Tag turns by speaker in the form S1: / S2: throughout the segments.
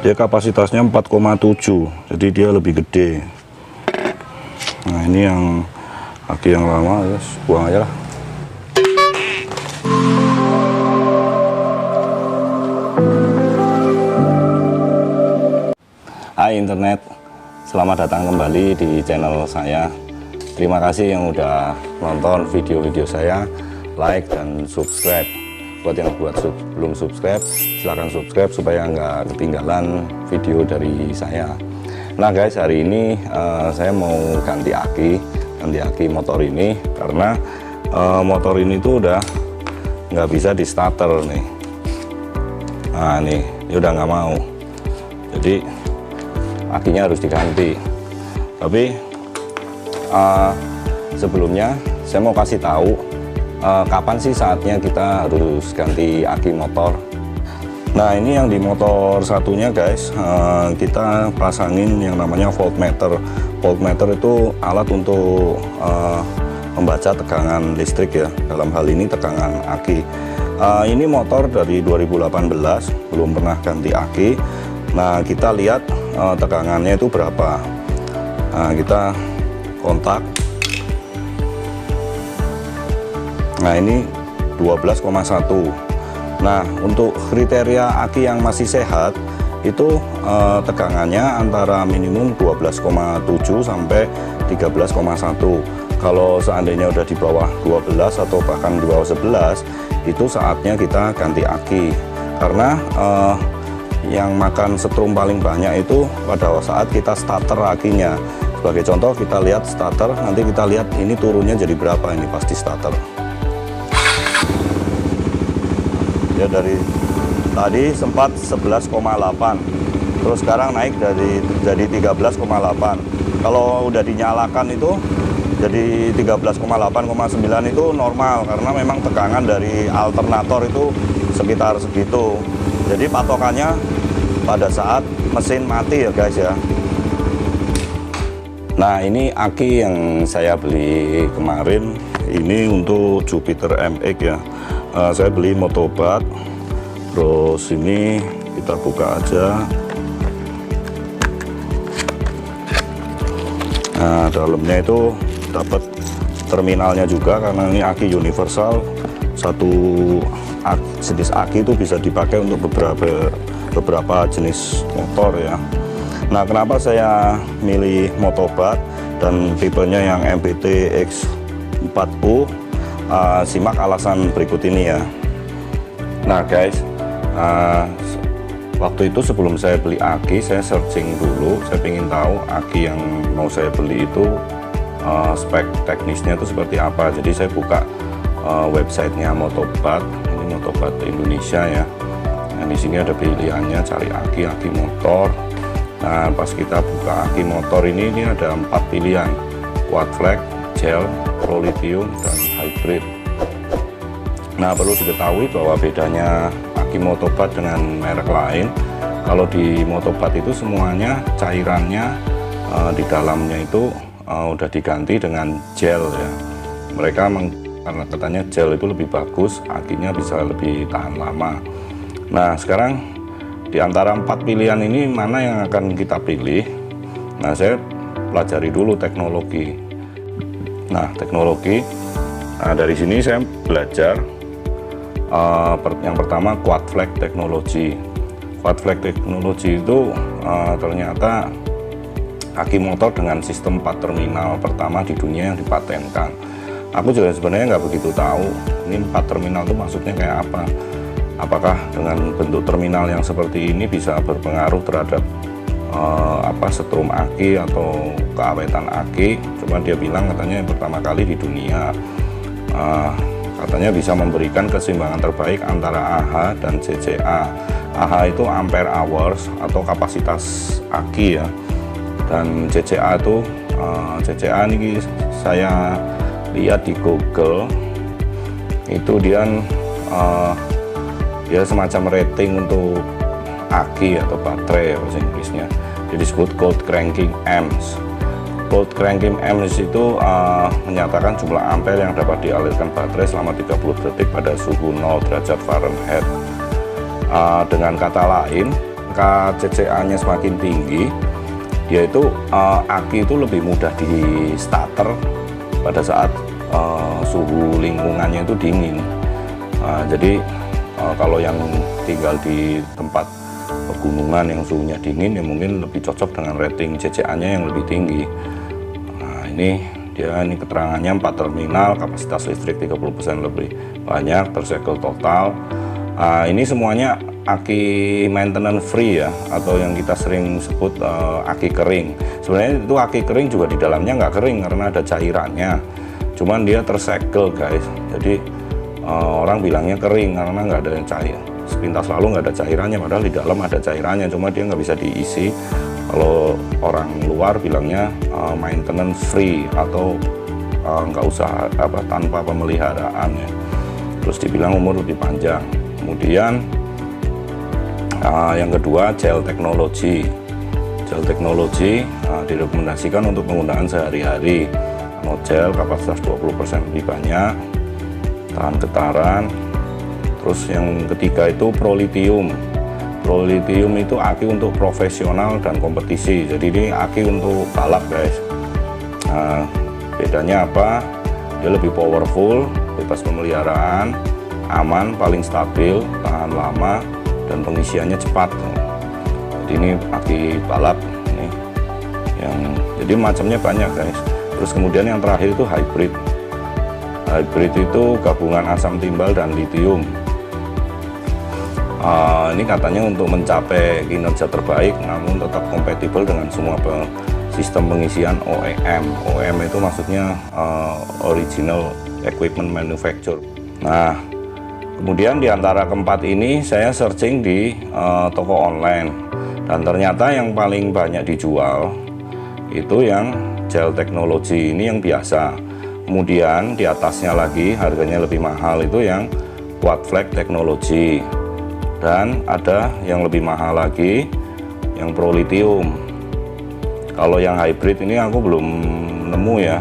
S1: Dia kapasitasnya 4,7, jadi dia lebih gede. Nah ini yang aki yang lama, ya buang aja lah. Hai internet, selamat datang kembali di channel saya. Terima kasih yang udah nonton video-video saya, like dan subscribe. Buat yang belum subscribe, silahkan subscribe supaya nggak ketinggalan video dari saya. Nah guys, hari ini saya mau ganti aki motor ini karena motor ini tuh udah nggak bisa di starter nih. Nah nih, dia udah nggak mau. Jadi akinya harus diganti. Tapi sebelumnya saya mau kasih tahu kapan sih saatnya kita harus ganti aki motor. Nah ini yang di motor satunya guys, kita pasangin yang namanya voltmeter. Voltmeter itu alat untuk membaca tegangan listrik ya, dalam hal ini tegangan aki. Ini motor dari 2018, belum pernah ganti aki. Nah kita lihat tegangannya itu berapa. Nah kita kontak. Nah ini 12,1. Nah untuk kriteria aki yang masih sehat itu tegangannya antara minimum 12,7 sampai 13,1. Kalau seandainya udah di bawah 12 atau bahkan di bawah 11, itu saatnya kita ganti aki. Karena yang makan setrum paling banyak itu pada saat kita starter akinya. Sebagai contoh kita lihat starter, nanti kita lihat ini turunnya jadi berapa, ini pasti starter. Ya dari tadi sempat 11,8, terus sekarang naik jadi 13,8. Kalau udah dinyalakan itu jadi 13,8,9 itu normal, karena memang tegangan dari alternator itu sekitar segitu. Jadi patokannya pada saat mesin mati ya guys ya. Nah ini aki yang saya beli kemarin, ini untuk Jupiter MX ya. Saya beli motobat. Terus ini kita buka aja. Nah dalamnya itu dapat terminalnya juga, karena ini aki universal. Satu jenis aki itu bisa dipakai untuk beberapa jenis motor ya. Nah kenapa saya milih motobat dan tipenya yang MBT X4U? Simak alasan berikut ini ya. Nah guys, waktu itu sebelum saya beli aki, saya searching dulu. Saya ingin tahu aki yang mau saya beli itu spek teknisnya itu seperti apa. Jadi saya buka websitenya Motobat. Ini Motobat Indonesia ya. Nah di sini ada pilihannya, cari aki motor. Nah pas kita buka aki motor ini ada 4 pilihan: quad flag, gel, pro lithium, dan hybrid. Nah perlu diketahui bahwa bedanya aki motobat dengan merek lain, kalau di motobat itu semuanya cairannya di dalamnya itu udah diganti dengan gel ya. Mereka karena katanya gel itu lebih bagus, akinya bisa lebih tahan lama. Nah sekarang di antara 4 pilihan ini mana yang akan kita pilih? Nah saya pelajari dulu teknologi. Nah teknologi, dari sini saya belajar yang pertama quad flag teknologi. Quad flag teknologi itu ternyata aki motor dengan sistem 4 terminal pertama di dunia yang dipatenkan. Aku juga sebenarnya nggak begitu tahu ini 4 terminal itu maksudnya kayak apa. Apakah dengan bentuk terminal yang seperti ini bisa berpengaruh terhadap setrum aki atau keawetan aki? Cuma dia bilang katanya yang pertama kali di dunia, katanya bisa memberikan keseimbangan terbaik antara AH dan CCA. AH itu ampere hours atau kapasitas aki ya, dan CCA itu CCA ini saya lihat di Google itu dia semacam rating untuk aki atau baterai ya bahasa Inggrisnya. Dia disebut cold cranking amps. Cold cranking amps itu menyatakan jumlah ampere yang dapat dialirkan baterai selama 30 detik pada suhu 0 derajat Fahrenheit. Dengan kata lain, angka CCA-nya semakin tinggi, dia itu aki itu lebih mudah di starter pada saat suhu lingkungannya itu dingin. Jadi kalau yang tinggal di tempat pegunungan yang suhunya dingin ya mungkin lebih cocok dengan rating CCA-nya yang lebih tinggi. Nah, ini keterangannya 4 terminal, kapasitas listrik 30% lebih banyak, tersegel total. Ini semuanya aki maintenance free ya, atau yang kita sering sebut aki kering. Sebenarnya itu aki kering juga di dalamnya nggak kering karena ada cairannya, cuman dia tersegel guys. Jadi orang bilangnya kering karena nggak ada cair. Sepintas lalu nggak ada cairannya, padahal di dalam ada cairannya, cuma dia nggak bisa diisi. Kalau orang luar bilangnya maintenance free atau nggak usah tanpa pemeliharaan ya. Terus dibilang umur lebih panjang. Kemudian yang kedua, gel teknologi. Gel teknologi direkomendasikan untuk penggunaan sehari-hari. Gel kapasitas 20% lebih banyak, tahan getaran. Terus yang ketiga itu prolitium. Prolitium itu aki untuk profesional dan kompetisi. Jadi ini aki untuk balap guys. Bedanya apa? Dia lebih powerful, bebas pemeliharaan, aman, paling stabil, tahan lama, dan pengisiannya cepat. Jadi ini aki balap ini. Jadi macamnya banyak guys. Terus kemudian yang terakhir itu hybrid. Hybrid itu gabungan asam timbal dan litium. Ini katanya untuk mencapai kinerja terbaik namun tetap kompatibel dengan semua sistem pengisian OEM. OEM itu maksudnya original equipment manufacturer. Nah, kemudian di antara keempat ini saya searching di toko online, dan ternyata yang paling banyak dijual itu yang gel teknologi ini, yang biasa. Kemudian di atasnya lagi harganya lebih mahal itu yang quad flag teknologi. Dan ada yang lebih mahal lagi, yang prolitium. Kalau yang hybrid ini aku belum nemu ya.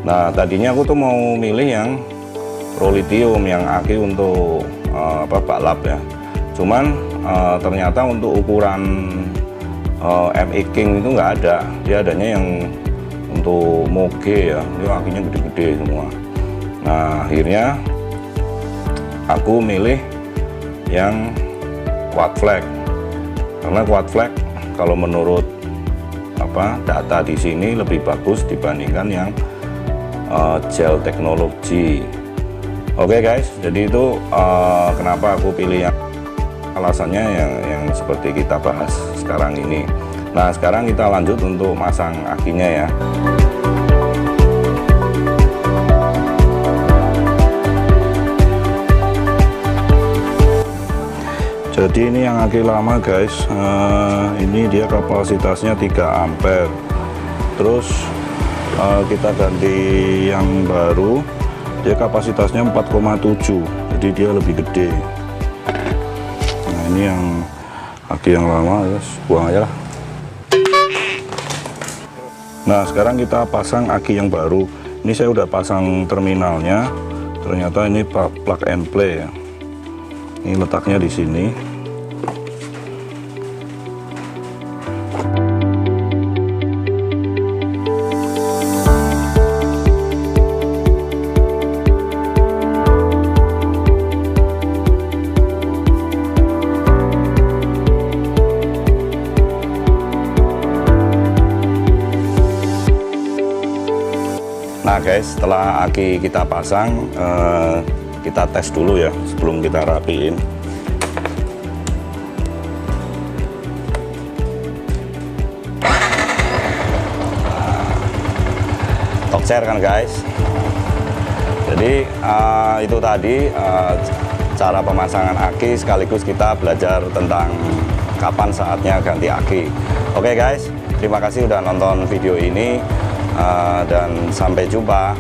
S1: Nah, tadinya aku tuh mau milih yang prolitium, yang aki untuk balap ya. Cuman ternyata untuk ukuran ME King itu nggak ada. Dia adanya yang untuk moge ya. Dia akinya gede-gede semua. Nah, akhirnya aku milih yang quad flag, karena quad flag kalau menurut data di sini lebih bagus dibandingkan yang gel teknologi. Oke guys, jadi itu kenapa aku pilih yang alasannya yang seperti kita bahas sekarang ini. Nah, sekarang kita lanjut untuk masang akinya ya. Jadi ini yang aki lama guys, ini dia kapasitasnya 3 ampere. Terus kita ganti yang baru, dia kapasitasnya 4,7, jadi dia lebih gede. Nah, ini yang aki yang lama, guys, buang aja lah. Nah, sekarang kita pasang aki yang baru. Ini saya udah pasang terminalnya, ternyata ini plug and play ya. Ini letaknya di sini. Nah guys, setelah aki kita pasang, kita tes dulu ya sebelum kita rapiin. Tokcer kan guys. Jadi itu tadi cara pemasangan aki, sekaligus kita belajar tentang kapan saatnya ganti aki. Oke guys, terima kasih udah nonton video ini, dan sampai jumpa.